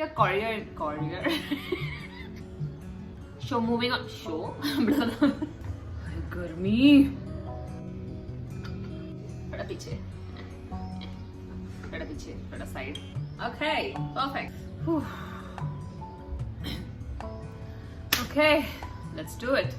Courier. Show moving on. Show. गर्मी. थोड़ा पीछे. थोड़ा पीछे. थोड़ा side. Okay. Perfect. Whew. Okay. Let's do it.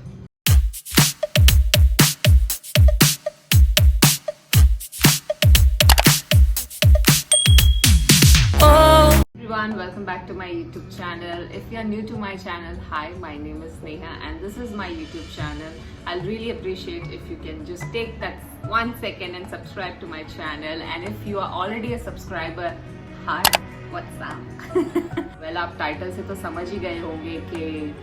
Everyone, welcome back to my YouTube channel. If you are new to my channel, hi, my name is Sneha and this is my YouTube channel. I'll really appreciate if you can just take that 1 second and subscribe to my channel. And if you are already a subscriber, hi, what's up? Well, आप title से तो समझ ही गए होंगे कि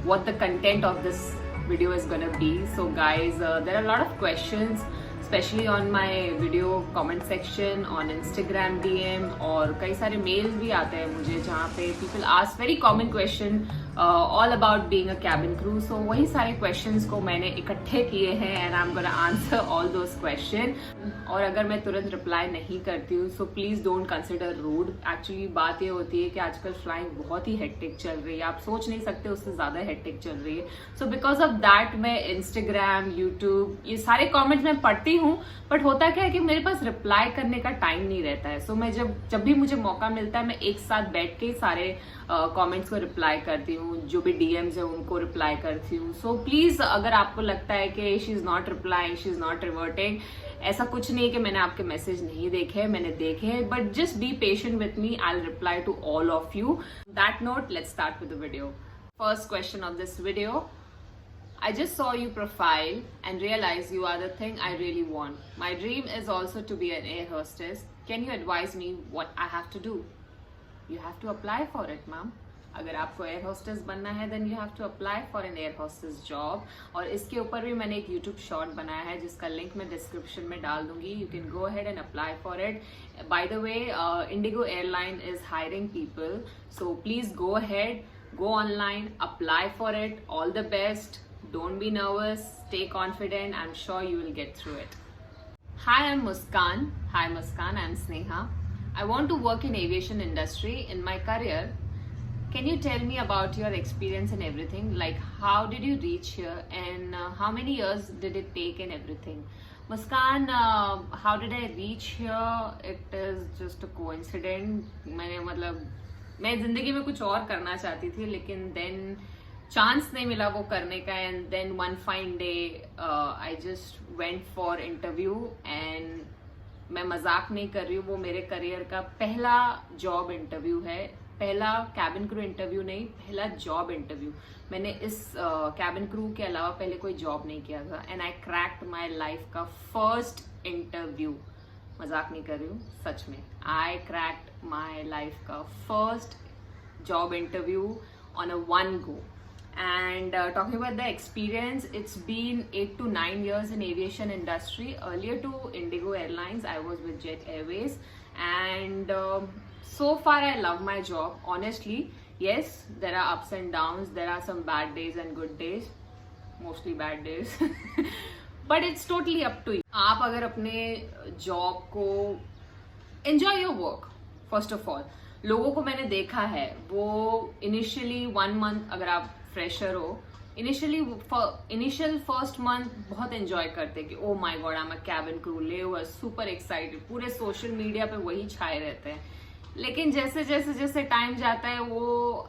what the content of this video is gonna be. So guys, there are a lot of questions, especially on my video comment section, on Instagram DM, और कई सारे मेल्स भी आते हैं मुझे जहाँ पे people ask very common question all about being a cabin crew. So वही सारे questions को मैंने इकट्ठे किए हैं and I'm gonna answer all those questions. और अगर मैं तुरंत reply नहीं करती हूँ so please don't consider rude. Actually बात ये होती है कि आजकल flying बहुत ही hectic चल रही है, आप सोच नहीं सकते उससे ज़्यादा hectic चल रही है. So because of that मैं Instagram, YouTube ये सारे comments मैं पढ़ती हूँ, बट होता क्या है कि मेरे पास रिप्लाई करने का टाइम नहीं रहता है. सो मैं जब भी मुझे मौका मिलता है मैं एक साथ बैठ के सारे कमेंट्स को रिप्लाई करती हूँ, जो भी डीएम्स है उनको रिप्लाई करती हूँ. सो प्लीज अगर आपको लगता है कि she is not replying, she is not reverting, ऐसा कुछ नहीं कि मैंने आपके मैसेज नहीं देखे, मैंने देखे हैं, but just be patient with me, I will reply to all of you. That note, let's start with the video. First question of this video. I just saw your profile and realized you are the thing I really want. My dream is also to be an air hostess. Can you advise me what I have to do? You have to apply for it, ma'am. अगर आपको air hostess बनना है then you have to apply for an air hostess job. और इसके ऊपर भी मैंने एक YouTube short बनाया है जिसका लिंक मैं डिस्क्रिप्शन में डाल दूंगी. You can go ahead and apply for it. By the way, Indigo Airline is hiring people. So please go ahead, go online, apply for it. All the best. Don't be nervous, stay confident, I'm sure you will get through it. Hi, I'm Muskan. Hi Muskan, I'm Sneha. I want to work in aviation industry in my career. Can you tell me about your experience and everything? Like how did you reach here and how many years did it take and everything? Muskan, how did I reach here? It is just a coincidence. मैं जिंदगी में कुछ और करना चाहती थी लेकिन then chance नहीं मिला वो करने का. And then one fine day I just went for interview and मैं मजाक नहीं कर रही हूँ, वो मेरे करियर का पहला जॉब इंटरव्यू है. पहला कैबिन क्रू इंटरव्यू नहीं, पहला जॉब इंटरव्यू. मैंने इस कैबिन क्रू के अलावा पहले कोई जॉब नहीं किया था and I cracked my life का फर्स्ट इंटरव्यू. मजाक नहीं कर रही हूँ, सच में. आई क्रैक्ड माई लाइफ का first job interview on a one go. And talking about the experience, it's been 8 to 9 years in aviation industry. Earlier to Indigo Airlines, I was with Jet Airways, and so far I love my job. Honestly, yes, there are ups and downs. There are some bad days and good days, mostly bad days. But it's totally up to you. आप अगर अपने job को enjoy your work, first of all. लोगों को मैंने देखा है वो इनिशियली 1 month अगर आप फ्रेशर हो, इनिशियल फर्स्ट मंथ बहुत एंजॉय करते कि ओ my God I am a cabin crew, ले हुआ सुपर एक्साइटेड, पूरे सोशल मीडिया पे वही छाए रहते हैं. लेकिन जैसे जैसे जैसे टाइम जाता है वो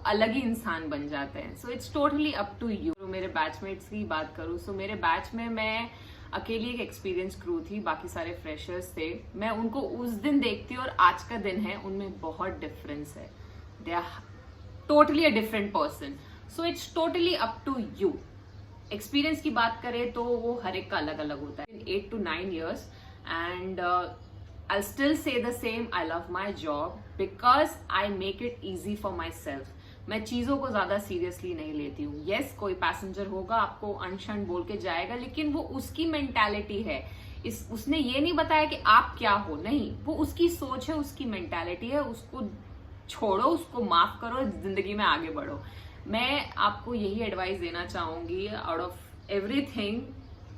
अलग ही इंसान बन जाते हैं. So it's totally up to you. मेरे बैचमेट्स की बात करूँ सो मेरे बैच में मैं अकेली एक एक्सपीरियंस क्रू थी, बाकी सारे फ्रेशर्स थे. मैं उनको उस दिन देखती हूँ और आज का दिन है, उनमें बहुत डिफरेंस है. They are totally a different person. So it's totally up to you. Experience की बात करें तो वो हर एक का अलग अलग होता है. 8 to 9 years and I'll still say the same. I love my job because I make it easy for myself. मैं चीजों को ज्यादा सीरियसली नहीं लेती हूँ. यस, कोई पैसेंजर होगा आपको अनशन बोल के जाएगा, लेकिन वो उसकी मेंटालिटी है. उसने ये नहीं बताया कि आप क्या हो, नहीं, वो उसकी सोच है, उसकी मेंटालिटी है. उसको छोड़ो, उसको माफ करो, जिंदगी में आगे बढ़ो. मैं आपको यही एडवाइस देना चाहूंगी out of everything,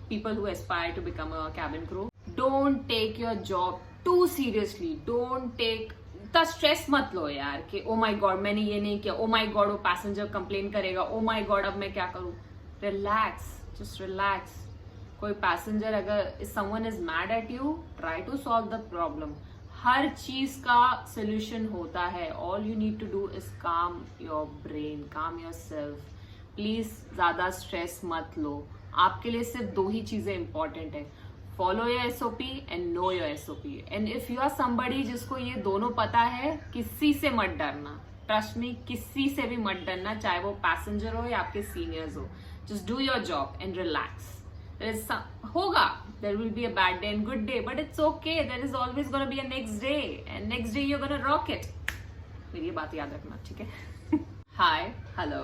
people who aspire to become a cabin crew, don't take your job too seriously. Don't take इतना स्ट्रेस मत लो यार कि ओ माय गॉड मैंने ये नहीं किया, ओ माय गॉड वो पैसेंजर कंप्लेन करेगा, ओ माय गॉड अब मैं क्या करूं. Relax, just relax. कोई पैसेंजर अगर someone is mad at you, try to solve the problem. हर चीज का सोल्यूशन होता है. All you need to do is calm your brain, calm your self. Please ज्यादा स्ट्रेस मत लो. आपके लिए सिर्फ 2 ही चीजें इंपॉर्टेंट है. Follow your SOP and know your SOP. And if you are somebody जिसको ये दोनों पता है, किसी से मत डरना. ट्रस्ट मी, किसी से भी मत डरना, चाहे वो पैसेंजर हो या आपके सीनियर्स हो. Just do your job and relax. होगा, there will be a bad day and good day, but it's okay. There is always going to be a next day, and next day you're going to rock it. मेरी ये बात याद रखना, ठीक है? Hi, hello.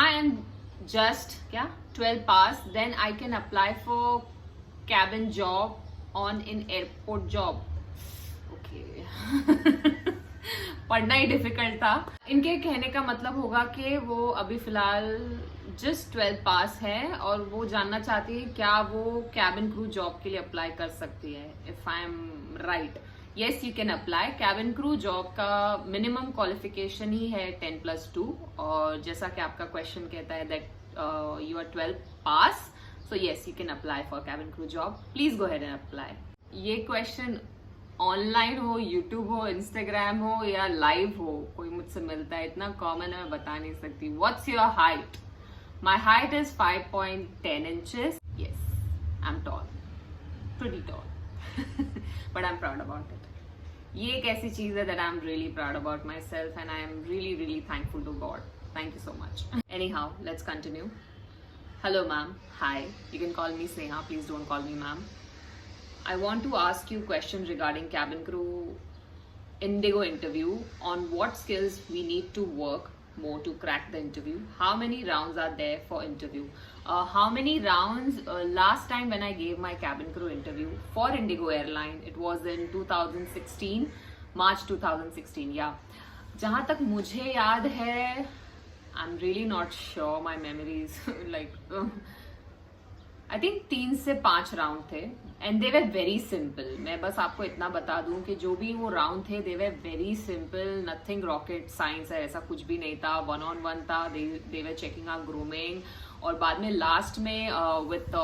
I am just 12 pass. Then I can apply for cabin job on an airport job. Okay. पढ़ना ही difficult था. इनके कहने का मतलब होगा कि वो अभी फिलहाल जस्ट 12 पास है और वो जानना चाहती है क्या वो कैबिन क्रू जॉब के लिए अप्लाई कर सकती है. If I am right, yes you can apply. Cabin crew job का मिनिमम क्वालिफिकेशन ही है 10+2. और जैसा कि आपका क्वेश्चन कहता है that you are 12 pass, so yes you can apply for cabin crew job. Please go ahead and apply. ये क्वेश्चन ऑनलाइन हो, यूट्यूब हो, इंस्टाग्राम हो या लाइव हो, कोई मुझसे मिलता है. इतना कॉमन है मैं बता नहीं सकती. What's your height? My height is 5.10 inches. Yes, I'm tall, pretty tall, but I'm proud about it. ये एक ऐसी चीज है that I'm really proud about myself and I am really, really thankful to God. Thank you so much. Anyhow, let's continue. Hello, ma'am. Hi. You can call me Sneha. Please don't call me ma'am. I want to ask you questions regarding cabin crew Indigo interview on what skills we need to work more to crack the interview. How many rounds are there for interview? How many rounds? Last time when I gave my cabin crew interview for Indigo Airline, it was in 2016, March 2016. Yeah. जहाँ तक मुझे याद है, I'm really not sure. My memory is like I think 3 से 5 round थे and they were very simple. मैं बस आपको इतना बता दूं कि जो भी वो राउंड थे they were very simple, nothing rocket science है, ऐसा कुछ भी नहीं था. 1-on-1 था. They were checking our grooming. और बाद में लास्ट में with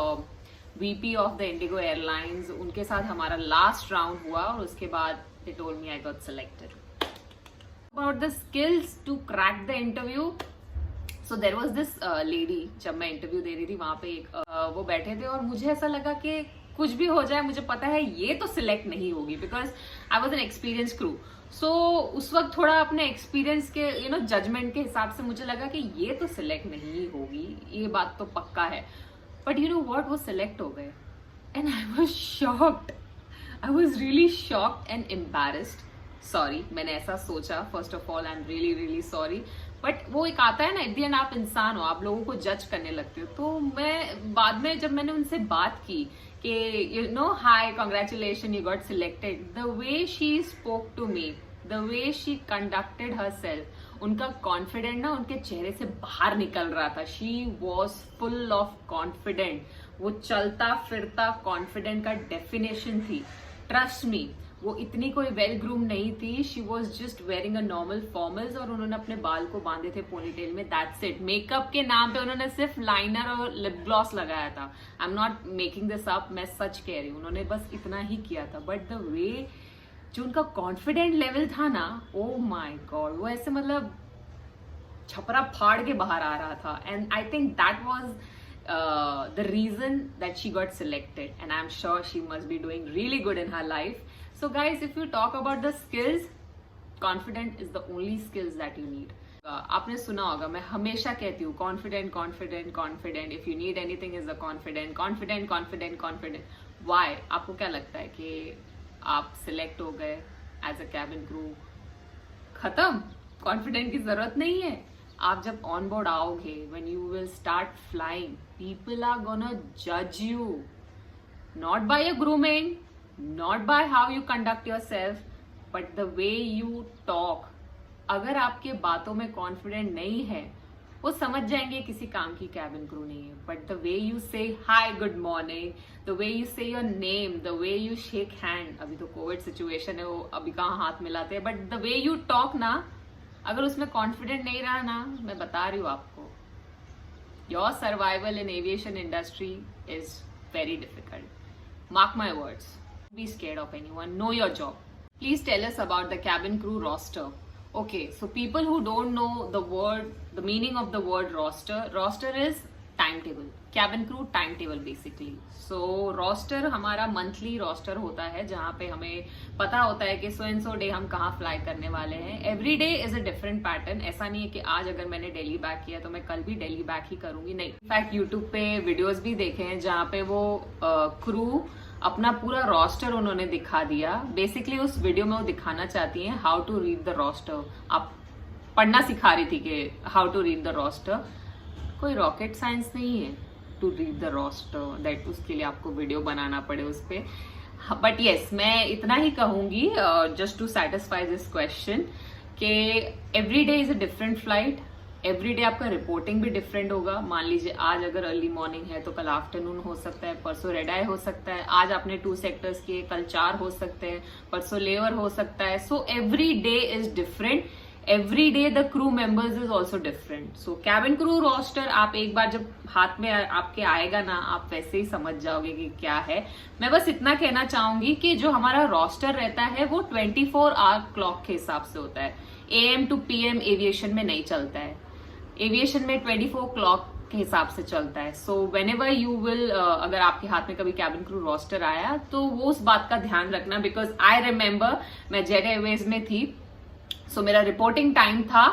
VP of the IndiGo airlines, उनके साथ हमारा लास्ट राउंड हुआ और उसके बाद they told me I got selected. About the skills to crack the interview. So there was this lady, जब मैं इंटरव्यू दे रही थी वहां पे एक वो बैठे थे और मुझे ऐसा लगा कि कुछ भी हो जाए मुझे पता है ये तो सिलेक्ट नहीं होगी, because I was an experience crew. So उस वक्त थोड़ा अपने एक्सपीरियंस के जजमेंट के हिसाब से मुझे लगा कि ये तो सिलेक्ट नहीं होगी, ये बात तो पक्का है. बट यू नो व्हाट, वो सिलेक्ट हो गए and I was shocked. I was really shocked and embarrassed. Sorry, मैंने ऐसा सोचा. First of all I am really really sorry. But वो एक आता है ना, एट द एंड आप इंसान हो, आप लोगों को जज करने लगते हो. तो मैं बाद में जब मैंने उनसे बात की कि you know hi congratulation you got selected, the way she spoke to me, the way she conducted herself, उनका कॉन्फिडेंट ना उनके चेहरे से बाहर निकल रहा था. She was full of confident. वो चलता फिरता कॉन्फिडेंट का डेफिनेशन थी. ट्रस्ट मी, वो इतनी कोई वेल ग्रूम नहीं थी. She was just wearing a normal formals और उन्होंने अपने बाल को बांधे थे पोनीटेल में. That's it. मेकअप के नाम पे उन्होंने सिर्फ लाइनर और लिप ग्लॉस लगाया था. I am not making this up, मैं सच कह रही हूँ. उन्होंने बस इतना ही किया था. बट द वे जो उनका कॉन्फिडेंट लेवल था ना, ओ माई गॉड, वो ऐसे मतलब छपरा फाड़ के बाहर आ रहा था. And I think that was the reason that she got selected, and I'm sure she must be doing really good in her life. So guys, if you talk about the skills, confident is the only skills that you need. आपने सुना होगा, मैं हमेशा कहती हूँ confident, confident, confident. If you need anything is the confident, confident, confident, confident. Why? आपको क्या लगता है कि आप select हो गए as a cabin crew, खत्म, confident की जरूरत नहीं है. आप जब ऑन बोर्ड आओगे, when you will start flying, people are gonna judge you, not by your grooming, not by how you conduct yourself, but the way you talk. अगर आपके बातों में कॉन्फिडेंट नहीं है वो समझ जाएंगे किसी काम की कैबिन क्रू नहीं है. But the way you say hi good morning, the way you say your name, the way you shake hand, अभी तो कोविड सिचुएशन है, वो अभी कहाँ हाथ मिलाते हैं, but the way you talk ना, अगर उसमें कॉन्फिडेंट नहीं रहा ना, मैं बता रही हूँ आपको, your survival in aviation industry is very difficult. Mark my words. Be scared of anyone. Know your job. Please tell us about the cabin crew roster. Okay, so people who don't know the meaning of the word roster is timetable. Cabin crew timetable basically. So roster हमारा monthly roster होता है जहाँ पे हमें पता होता है कि so and so day हम कहाँ fly करने वाले हैं. Every day is a different pattern. ऐसा नहीं है कि आज अगर मैंने दिल्ली बैक किया तो मैं कल भी दिल्ली बैक ही करूंगी, नहीं. इनफैक्ट यूट्यूब पे वीडियोस भी देखे हैं जहाँ पे वो क्रू अपना पूरा रोस्टर उन्होंने दिखा दिया. बेसिकली उस वीडियो में वो दिखाना चाहती हैं how to read the roster. आप पढ़ना सिखा रही थी कि how to read the roster. कोई रॉकेट साइंस नहीं है to read the roster, that उसके लिए आपको वीडियो बनाना पड़े उस पर. बट येस, मैं इतना ही कहूंगी just to satisfy this question कि every day is a different flight. Every day आपका रिपोर्टिंग भी डिफरेंट होगा. मान लीजिए आज अगर अर्ली मॉर्निंग है तो कल आफ्टरनून हो सकता है, परसों रेड आई हो सकता है, आज आपने 2 सेक्टर्स किए कल 4 हो सकते हैं, परसों लेवर हो सकता है. So every day is different. Every day the crew members is also different. So cabin crew roster आप एक बार जब हाथ में आपके आएगा ना, आप वैसे ही समझ जाओगे कि क्या है. मैं बस इतना कहना चाहूंगी कि जो हमारा रोस्टर रहता है वो 24 आवर क्लॉक के हिसाब से होता है. AM to PM एविएशन में नहीं चलता है. एविएशन में 24 क्लॉक के हिसाब से चलता है. So when ever you will, अगर आपके हाथ में कभी कैबिन क्रू रोस्टर आया तो वो उस बात का ध्यान रखना. बिकॉज आई रिमेम्बर मैं जेट एयरवेज में थी, सो मेरा रिपोर्टिंग टाइम था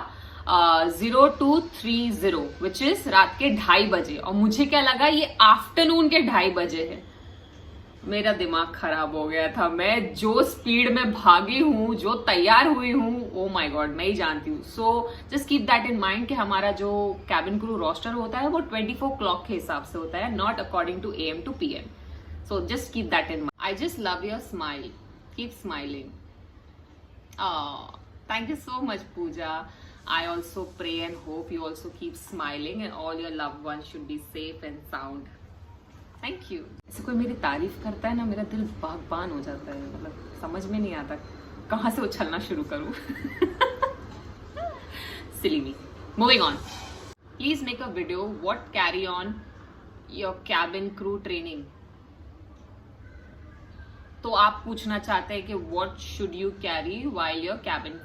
0230 विच इज रात के 2:30 बजे, और मुझे क्या लगा ये आफ्टरनून के 2:30 बजे है. मेरा दिमाग खराब हो गया था. मैं जो स्पीड में भागी हूँ, जो तैयार हुई हूँ, ओ माय गॉड, मैं ही जानती हूँ. सो just keep that in mind कि हमारा जो कैबिन क्रू रोस्टर होता है वो 24 क्लॉक के हिसाब से होता है, not according to AM to PM. So just keep that in mind. I just love your smile. Keep smiling. Thank you so much Pooja. I also pray and hope you also keep smiling and all your loved ones should be safe and sound. Thank you. ऐसे कोई मेरी तारीफ करता है ना, मेरा दिल बागबान हो जाता है. मतलब समझ में नहीं आता कहाँ से उछलना शुरू करूं. Silly me. Moving on. Please make a video what carry on your cabin crew training. तो आप पूछना चाहते हैं कि what should you carry while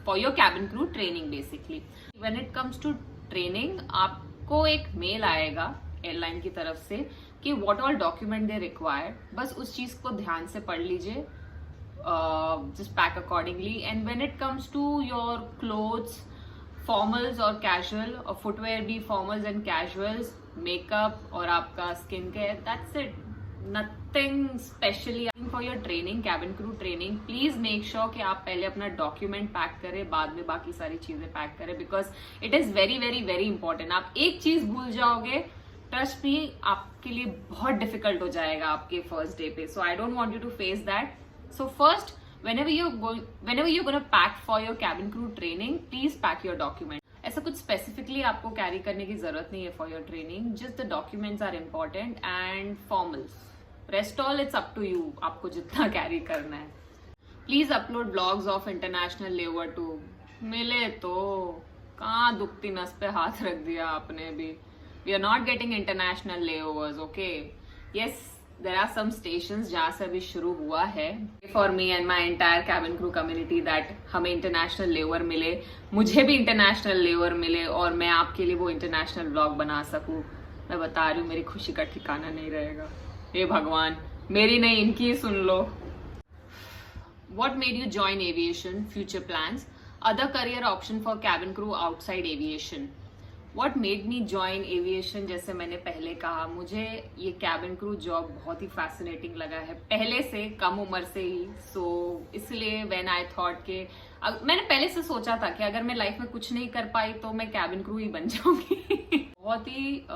for your cabin crew training basically. When it comes to training, आपको एक mail आएगा airline की तरफ से कि what all document they require. बस उस चीज को ध्यान से पढ़ लीजिए. Just pack accordingly. And when it comes to your clothes, formals और casual, और footwear भी formals and casuals, makeup और आपका skin care, that's it. Nothing specially. For your training, cabin crew training, please make sure कि आप पहले अपना document pack करें, बाद में बाकी सारी चीजें पैक करें, because it is very very very important. आप एक चीज भूल जाओगे, ट्रस्ट मी, आपके लिए बहुत डिफिकल्ट हो जाएगा आपके फर्स्ट डे पे. So I don't want you to face that. So first, whenever you're going to pack for your cabin crew training, please pack your document. ऐसा कुछ स्पेसिफिकली आपको कैरी करने की जरूरत नहीं है for your training. Just the documents are important and formals. Rest all it's up to you, आपको जितना कैरी करना है. Please upload blogs of international layover too. मिले तो कहाँ दुखती नस पे हाथ रख दिया आपने भी. We are not getting international layovers, okay? Yes, there are some stations जहाँ से अभी शुरू हुआ है. For me and my entire cabin crew community that हमें international layover मिले, मुझे भी international layover मिले और मैं आपके लिए वो international vlog बना सकूँ. मैं बता रही हूँ, मेरी खुशी का ठिकाना नहीं रहेगा. हे भगवान, मेरी नहीं इनकी सुन लो. What made you join aviation? Future plans? Other career option for cabin crew outside aviation? What made me join aviation? जैसे मैंने पहले कहा, मुझे ये cabin crew जॉब बहुत ही fascinating लगा है पहले से, कम उम्र से ही. So इसलिए when I thought के मैंने पहले से सोचा था कि अगर मैं लाइफ में कुछ नहीं कर पाई तो मैं cabin crew ही बन जाऊंगी. बहुत ही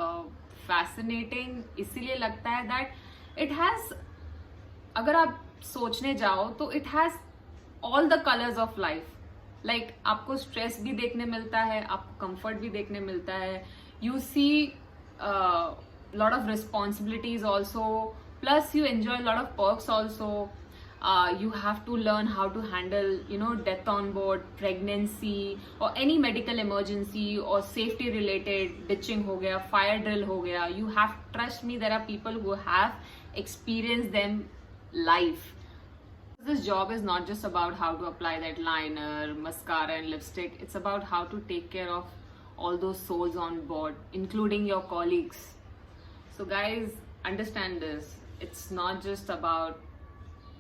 fascinating इसीलिए लगता है that it has, अगर आप सोचने जाओ तो it has all the colors of life. Like आपको स्ट्रेस भी देखने मिलता है, आपको कंफर्ट भी देखने मिलता है. you see lot of responsibilities also, plus you enjoy a lot of perks also. You have to learn how to handle, death on board, pregnancy, or any medical emergency, or safety related, ditching ho gaya, fire drill ho gaya. You have, trust me, there are people who have experienced them live. This job is not just about how to apply that liner, mascara and lipstick. It's about how to take care of all those souls on board, including your colleagues. So guys, understand this. It's not just about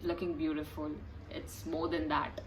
looking beautiful. It's more than that.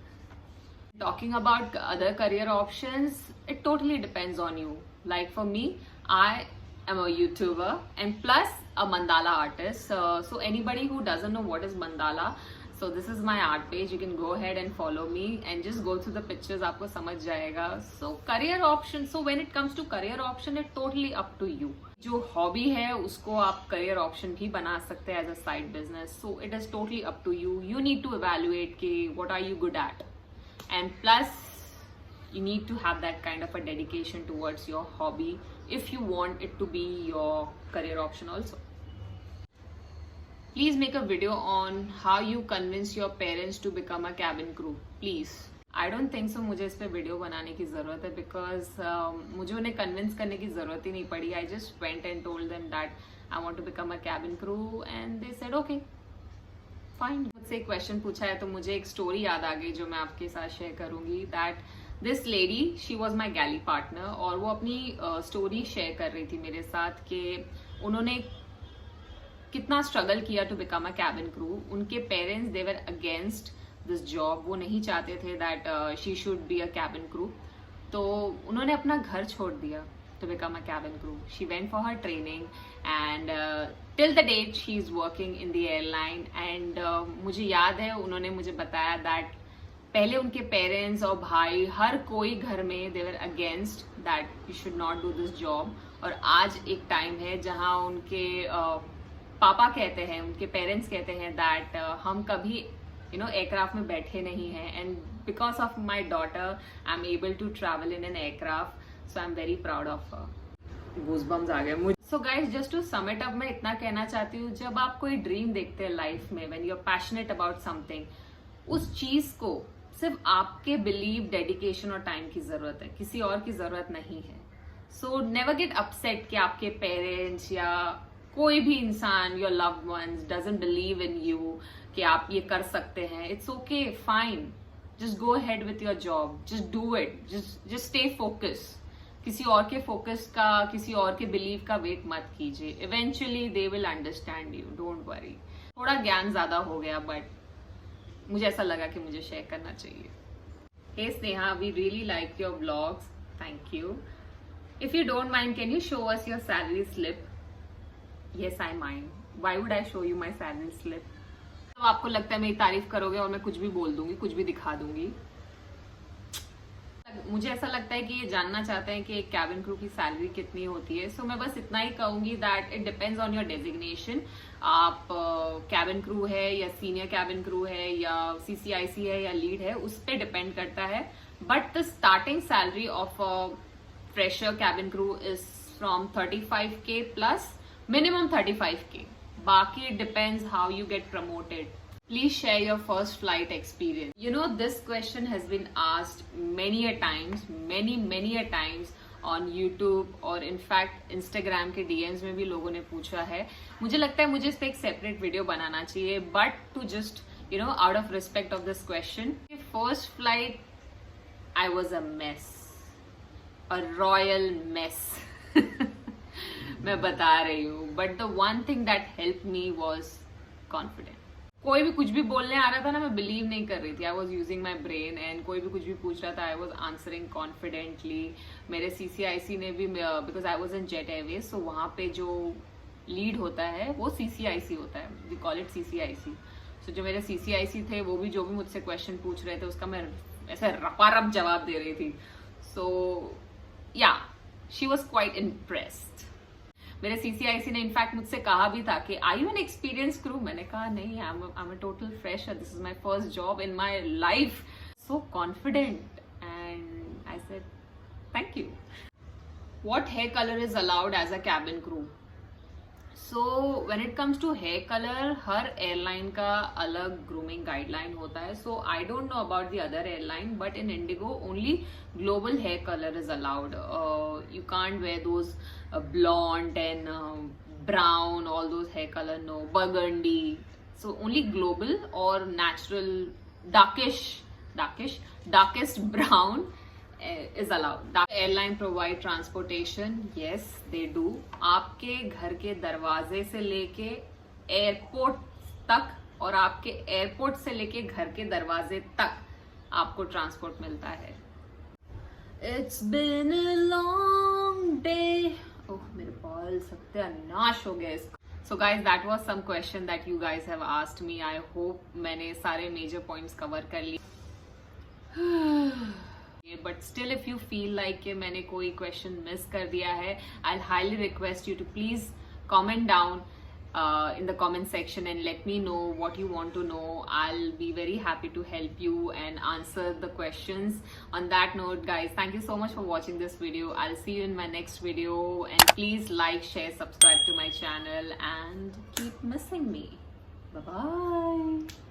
Talking about other career options, it totally depends on you. Like for me, I am a YouTuber and plus a mandala artist. So anybody who doesn't know what is mandala, so this is my art page. You can go ahead and follow me and just go through the pictures. आपको समझ जाएगा. So career option. So when it comes to career option, it's totally up to you. जो hobby है उसको आप career option भी बना सकते हैं as a side business. So it is totally up to you. You need to evaluate कि what are you good at, and plus you need to have that kind of a dedication towards your hobby if you want it to be your career option also. Please make a video on how you convince your parents to become a cabin crew. Please. I don't think so मुझे इस पे video बनाने की ज़रूरत है because मुझे उन्हें convince करने की ज़रूरत ही नहीं पड़ी. I just went and told them that I want to become a cabin crew and they said okay, fine. मुझसे एक क्वेश्चन पूछा है तो मुझे एक स्टोरी याद आ गई जो मैं आपके साथ शेयर करूंगी. That this lady, she was my galley partner और वो अपनी स्टोरी शेयर कर रही थी मेरे साथ कि उन्होंने कितना स्ट्रगल किया to become a cabin crew. उनके parents they were against this job. वो नहीं चाहते थे that she should be a cabin crew. तो उन्होंने अपना घर छोड़ दिया to become a cabin crew. She went for her training and till the date she is working in the airline. And मुझे याद है उन्होंने मुझे बताया दैट पहले उनके पेरेंट्स और भाई हर कोई घर में they were against that you should not do this job. और आज एक टाइम है जहां उनके पापा कहते हैं, उनके पेरेंट्स कहते हैं दैट हम कभी एयरक्राफ्ट में बैठे नहीं हैं and because of my daughter I am able to travel in an aircraft. So I am very proud of her. Goosebumps आ गए मुझे. So guys, just to sum it up, मैं इतना कहना चाहती हूँ, जब आप कोई ड्रीम देखते हैं लाइफ में, when you are passionate about something, उस चीज को सिर्फ आपके बिलीव, डेडिकेशन और टाइम की जरूरत है, किसी और की जरूरत नहीं है. सो नेवर गेट अपसेट कि आपके पेरेंट्स या कोई भी इंसान, your loved ones, doesn't believe in you कि आप ये कर सकते हैं. It's okay, fine. Just go ahead with your job. Just do it. Just stay focus. किसी और के फोकस का, किसी और के बिलीव का वेट मत कीजिए. Eventually they will understand you. Don't worry. थोड़ा ज्ञान ज्यादा हो गया बट मुझे ऐसा लगा कि मुझे शेयर करना चाहिए. Hey Sneha, we really like your vlogs. Thank you. If you don't mind, can you show us your salary slip? Yes, I mind. Why would I show you my salary slip? तो आपको लगता है मेरी तारीफ करोगे और मैं कुछ भी बोल दूंगी, कुछ भी दिखा दूंगी. मुझे ऐसा लगता है कि ये जानना चाहते हैं कि एक कैबिन क्रू की सैलरी कितनी होती है. सो मैं बस इतना ही कहूंगी that it depends on your designation. आप कैबिन क्रू है या सीनियर कैबिन क्रू है या CCIC है या लीड है, उस पर डिपेंड करता है. But the starting salary of fresher cabin crew is from 35K plus. Minimum 35K. Baki, it depends how you get promoted. Please share your first flight experience. You know, this question has been asked many a times on YouTube और in fact Instagram के DMs में भी लोगों ने पूछा है. मुझे लगता है मुझे इस पे एक separate video बनाना चाहिए, but to just out of respect of this question, first flight I was a mess, a royal mess. मैं बता रही हूँ. But the one thing that help me was confident. कोई भी कुछ भी बोलने आ रहा था ना, मैं बिलीव नहीं कर रही थी. I was using my brain and कोई भी कुछ भी पूछ रहा था, आई वॉज आंसरिंग कॉन्फिडेंटली. मेरे CCIC ने भी, because I was in Jet Airways, so वहाँ पे जो लीड होता है वो CCIC होता है. We call it CCIC. सो जो मेरे CCIC थे वो भी जो भी मुझसे क्वेश्चन पूछ रहे थे उसका मैं ऐसे रपारप जवाब दे रही थी. So yeah, she was quite impressed. मेरे CCIC ने इनफैक्ट मुझसे कहा भी था कि are you an experience crew? मैंने कहा नहीं, I am a total fresher. This is my first job in my life. So confident and I said thank you. what hair color is allowed as a cabin crew? So when it comes to hair color, her airline का अलग grooming guideline होता है. So I don't know about the other airline, but in Indigo only global hair color is allowed. You can't wear those blonde and brown, all those hair color. No, burgundy. So only global or natural darkest brown is allowed. Airline provide transportation. Yes, they do. आपके घर के दरवाजे से लेके airport तक और आपके airport से लेके घर के दरवाजे तक आपको ट्रांसपोर्ट मिलता है. It's been a long day. ओह मेरे बाल सत्यानाश हो गए इसका. So guys, that was some question that you guys have asked me. I hope मैंने सारे major points cover कर लिए. But still, if you feel like कि मैंने कोई question miss कर दिया है, I'll highly request you to please comment down in the comment section and let me know what you want to know. I'll be very happy to help you and answer the questions. On that note, guys, thank you so much for watching this video. I'll see you in my next video, and please like, share, subscribe to my channel and keep missing me. Bye bye.